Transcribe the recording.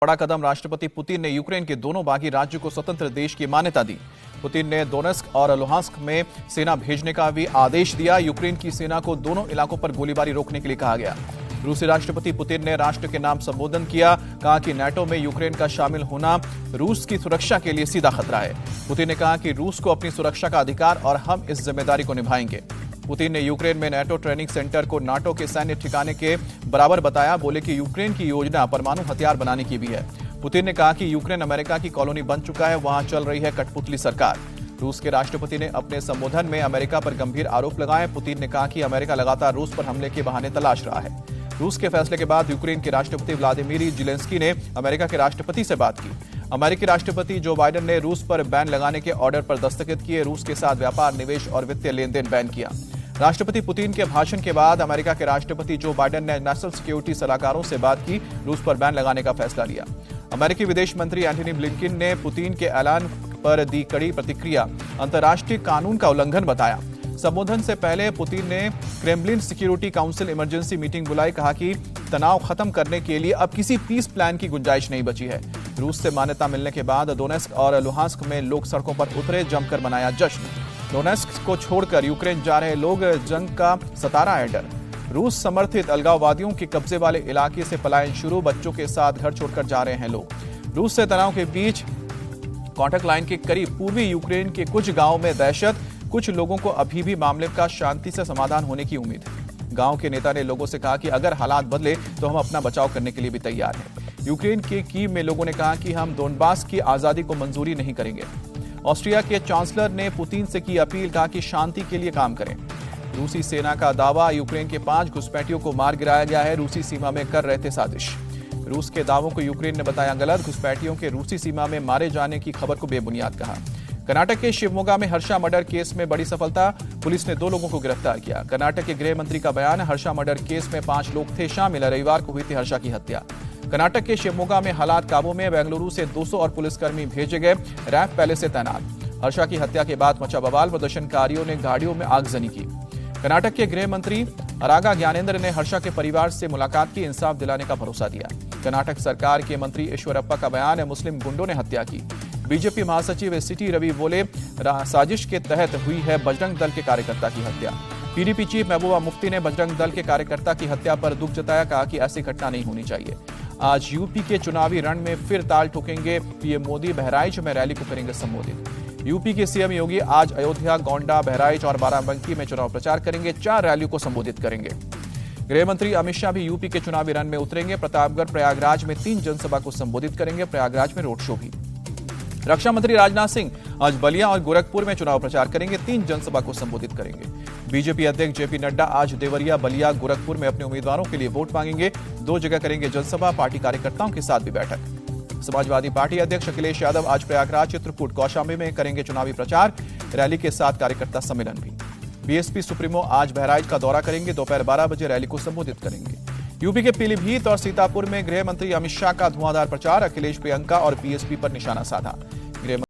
बड़ा कदम, राष्ट्रपति पुतिन ने यूक्रेन के दोनों बागी राज्यों को स्वतंत्र देश की मान्यता दी। पुतिन ने दोनेत्स्क और लुहांस्क में सेना भेजने का भी आदेश दिया। यूक्रेन की सेना को दोनों इलाकों पर गोलीबारी रोकने के लिए कहा गया। रूसी राष्ट्रपति पुतिन ने राष्ट्र के नाम संबोधन किया, कहा कि नाटो में यूक्रेन का शामिल होना रूस की सुरक्षा के लिए सीधा खतरा है। पुतिन ने कहा कि रूस को अपनी सुरक्षा का अधिकार और हम इस जिम्मेदारी को निभाएंगे। पुतिन ने यूक्रेन में नाटो ट्रेनिंग सेंटर को नाटो के सैन्य ठिकाने के बराबर बताया। बोले कि यूक्रेन की योजना परमाणु हथियार बनाने की भी है। पुतिन ने कहा कि यूक्रेन अमेरिका की कॉलोनी बन चुका है, वहां चल रही है कठपुतली सरकार। रूस के राष्ट्रपति ने अपने संबोधन में अमेरिका पर गंभीर आरोप लगाए। पुतिन ने कहा कि अमेरिका लगातार रूस पर हमले के बहाने तलाश रहा है। रूस के फैसले के बाद यूक्रेन के राष्ट्रपति व्लादिमीर ज़ेलेंस्की ने अमेरिका के राष्ट्रपति से बात की। अमेरिकी राष्ट्रपति जो बाइडेन ने रूस पर बैन लगाने के ऑर्डर पर दस्तखत किए। रूस के साथ व्यापार, निवेश और वित्तीय लेन देन बैन किया। राष्ट्रपति पुतिन के भाषण के बाद अमेरिका के राष्ट्रपति जो बाइडेन ने नेशनल सिक्योरिटी सलाहकारों से बात की, रूस पर बैन लगाने का फैसला लिया। अमेरिकी विदेश मंत्री एंटनी ब्लिंकन ने पुतिन के ऐलान पर दी कड़ी प्रतिक्रिया, अंतर्राष्ट्रीय कानून का उल्लंघन बताया। संबोधन से पहले पुतिन ने Kremlin security council emergency meeting बुलाई, कहा कि तनाव खत्म करने के लिए अब किसी पीस प्लान की गुंजाइश नहीं बची है। रूस से मान्यता मिलने के बाद दोनेत्स्क और लुहांस्क में लोग सड़कों पर उतरे, जमकर मनाया जश्न। दोनेत्स्क को छोड़कर यूक्रेन जा रहे लोग, जंग का सतारा है डर। रूस समर्थित अलगाववादियों के कब्जे वाले इलाके से पलायन शुरू, बच्चों के साथ घर छोड़कर जा रहे हैं लोग। रूस से तनाव के बीच कॉन्टैक्ट लाइन के करीब पूर्वी यूक्रेन के कुछ गांवों में दहशत। कुछ लोगों को अभी भी मामले का शांति से समाधान होने की उम्मीद है। गांव के नेता ने लोगों से कहा कि अगर हालात बदले तो हम अपना बचाव करने के लिए भी तैयार हैं। यूक्रेन के कीव में लोगों ने कहा कि हम डोनबास की आजादी को मंजूरी नहीं करेंगे। ऑस्ट्रिया के चांसलर ने पुतिन से की अपील, कहा कि शांति के लिए काम करें। रूसी सेना का दावा, यूक्रेन के 5 घुसपैठियों को मार गिराया गया है, रूसी सीमा में कर रहे थे साजिश। रूस के दावों को यूक्रेन ने बताया गलत। घुसपैठियों के रूसी सीमा में मारे जाने की खबर को बेबुनियाद कहा। कर्नाटक के शिवमोगा में हर्षा मर्डर केस में बड़ी सफलता, पुलिस ने 2 लोगों को गिरफ्तार किया। कर्नाटक के गृह मंत्री का बयान, हर्षा मर्डर केस में 5 लोग थे शामिल। रविवार को हुई थी हर्षा की हत्या। कर्नाटक के शिवमोगा में हालात काबू में, बेंगलुरु से 200 और पुलिसकर्मी भेजे गए, रैफ पहले से तैनात। हर्षा की हत्या के बाद मचा बवाल, प्रदर्शनकारियों ने गाड़ियों में आगजनी की। कर्नाटक के गृह मंत्री अरागा ज्ञानेंद्र ने हर्षा के परिवार से मुलाकात की, इंसाफ दिलाने का भरोसा दिया। कर्नाटक सरकार के मंत्री ईश्वरप्पा का बयान है, मुस्लिम गुंडों ने हत्या की। बीजेपी महासचिव सिटी रवि बोले, साजिश के तहत हुई है बजरंग दल के कार्यकर्ता की हत्या। पीडीपी चीफ महबूबा मुफ्ती ने बजरंग दल के कार्यकर्ता की हत्या पर दुख जताया, कहा कि ऐसी घटना नहीं होनी चाहिए। आज यूपी के चुनावी रण में फिर ताल ठोकेंगे पीएम मोदी, बहराइच में रैली को करेंगे संबोधित। यूपी के सीएम योगी आज अयोध्या, गोंडा, बहराइच और बाराबंकी में चुनाव प्रचार करेंगे, 4 रैलियों को संबोधित करेंगे। गृह मंत्री अमित शाह भी यूपी के चुनावी रण में उतरेंगे। प्रतापगढ़, प्रयागराज में 3 जनसभा को संबोधित करेंगे, प्रयागराज में रोड शो भी। रक्षा मंत्री राजनाथ सिंह आज बलिया और गोरखपुर में चुनाव प्रचार करेंगे, 3 जनसभा को संबोधित करेंगे। बीजेपी अध्यक्ष जेपी नड्डा आज देवरिया, बलिया, गोरखपुर में अपने उम्मीदवारों के लिए वोट मांगेंगे। 2 जगह करेंगे जनसभा, पार्टी कार्यकर्ताओं के साथ भी बैठक। समाजवादी पार्टी अध्यक्ष अखिलेश यादव आज प्रयागराज, चित्रकूट, कौशाम्बी में करेंगे चुनावी प्रचार, रैली के साथ कार्यकर्ता सम्मेलन भी। बीएसपी सुप्रीमो आज बहराइच का दौरा करेंगे, दोपहर 12 बजे रैली को संबोधित करेंगे। यूपी के पीलीभीत और सीतापुर में गृह मंत्री अमित शाह का धुआंधार प्रचार, अखिलेश, प्रियंका और बीएसपी पर निशाना साधा।